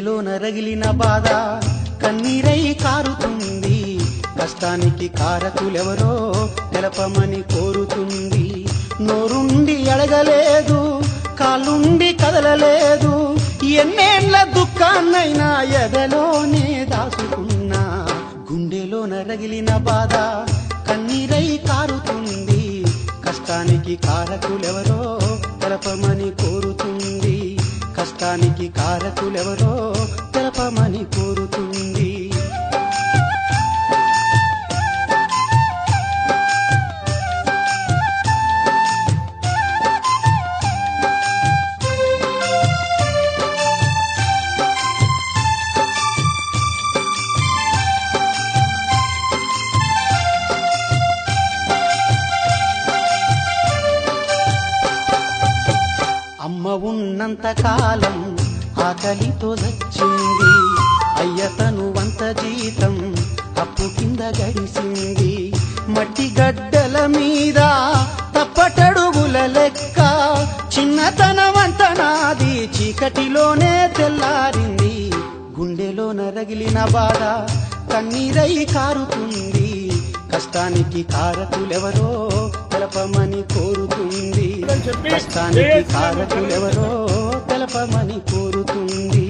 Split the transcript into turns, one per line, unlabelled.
గుండెలోన రగిలిన బాధ కన్నీరై కారుతుంది, కష్టానికి కారకులెవరో తెలపమని కోరుతుంది. నోరుండి అడగలేదు, కాళ్ళుండి కదలలేదు, ఎన్నేళ్ల దుఃఖాన్నైనా ఎదలోనే దాచుకున్నా. గుండెలోన రగిలిన బాధ కన్నీరై కారుతుంది, కష్టానికి కారకులెవరో తెలపమని కోరుతుంది. కష్టానికి కారకులెవరో తెలపమని కోరుతుంది. అమ్మ ఉన్నంత కాలం ఆకలితో చచ్చింది, అయ్యతను వంత జీతం అప్పు కింద గడిసింది. మట్టి గడ్డల మీద తప్పటడుగుల లెక్క చిన్నతనమంత నాది చీకటిలోనే తెల్లారింది. గుండెలోన రగిలిన బాధ కన్నీరై కారుతుంది, కష్టానికి కారకులెవరో తెలపమని కోరుతుంది. కష్టానికి కారకులెవరో తెలపమని కోరుతుంది.